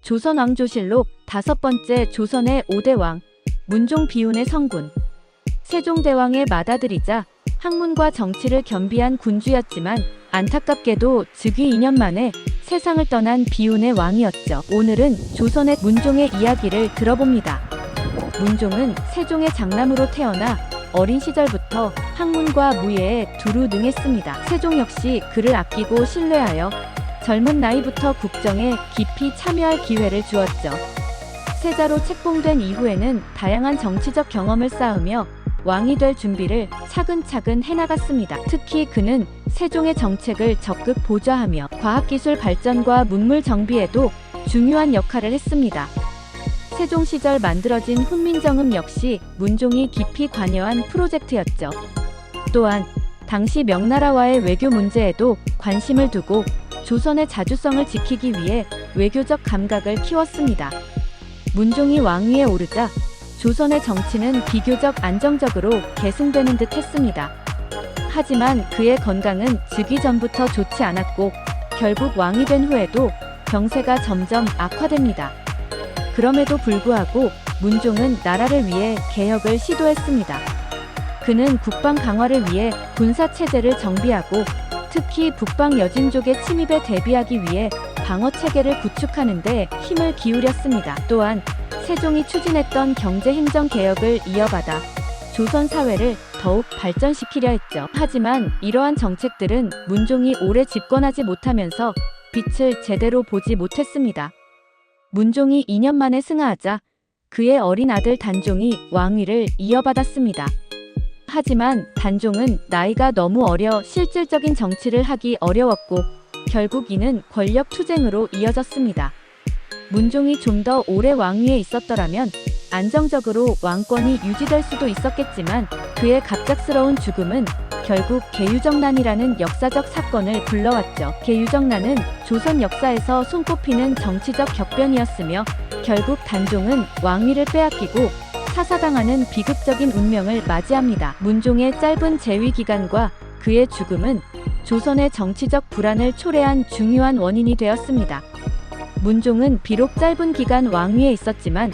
조선왕조실록 5번째 조선의 5대 왕, 문종 비운의 성군. 세종대왕의 맏아들이자 학문과 정치를 겸비한 군주였지만 안타깝게도 즉위 2년 만에 세상을 떠난 비운의 왕이었죠. 오늘은 조선의 문종의 이야기를 들어봅니다. 문종은 세종의 장남으로 태어나 어린 시절부터 학문과 무예에 두루 능했습니다. 세종 역시 그를 아끼고 신뢰하여 젊은 나이부터 국정에 깊이 참여할 기회를 주었죠. 세자로 책봉된 이후에는 다양한 정치적 경험을 쌓으며 왕이 될 준비를 차근차근 해나갔습니다. 특히 그는 세종의 정책을 적극 보좌하며 과학기술 발전과 문물 정비에도 중요한 역할을 했습니다. 세종 시절 만들어진 훈민정음 역시 문종이 깊이 관여한 프로젝트였죠. 또한 당시 명나라와의 외교 문제에도 관심을 두고 조선의 자주성을 지키기 위해 외교적 감각을 키웠습니다. 문종이 왕위에 오르자 조선의 정치는 비교적 안정적으로 계승되는 듯 했습니다. 하지만 그의 건강은 즉위 전부터 좋지 않았고 결국 왕이 된 후에도 병세가 점점 악화됩니다. 그럼에도 불구하고 문종은 나라를 위해 개혁을 시도했습니다. 그는 국방 강화를 위해 군사체제를 정비하고 특히 북방 여진족의 침입에 대비하기 위해 방어체계를 구축하는 데 힘을 기울였습니다. 또한 세종이 추진했던 경제행정개혁을 이어받아 조선 사회를 더욱 발전시키려 했죠. 하지만 이러한 정책들은 문종이 오래 집권하지 못하면서 빛을 제대로 보지 못했습니다. 문종이 2년 만에 승하하자 그의 어린 아들 단종이 왕위를 이어받았습니다. 하지만 단종은 나이가 너무 어려 실질적인 정치를 하기 어려웠고 결국 이는 권력 투쟁으로 이어졌습니다. 문종이 좀 더 오래 왕위에 있었더라면 안정적으로 왕권이 유지될 수도 있었겠지만 그의 갑작스러운 죽음은 결국 계유정난이라는 역사적 사건을 불러왔죠. 계유정난은 조선 역사에서 손꼽히는 정치적 격변이었으며 결국 단종은 왕위를 빼앗기고 사사당하는 비극적인 운명을 맞이합니다. 문종의 짧은 재위 기간과 그의 죽음은 조선의 정치적 불안을 초래한 중요한 원인이 되었습니다. 문종은 비록 짧은 기간 왕위에 있었지만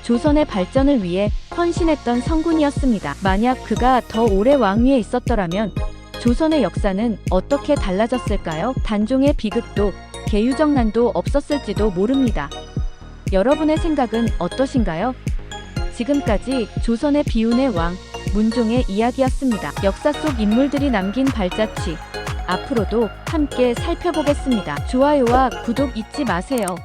조선의 발전을 위해 헌신했던 성군이었습니다. 만약 그가 더 오래 왕위에 있었더라면 조선의 역사는 어떻게 달라졌을까요? 단종의 비극도 계유정난도 없었을지도 모릅니다. 여러분의 생각은 어떠신가요? 지금까지 조선의 비운의 왕, 문종의 이야기였습니다. 역사 속 인물들이 남긴 발자취, 앞으로도 함께 살펴보겠습니다. 좋아요와 구독 잊지 마세요.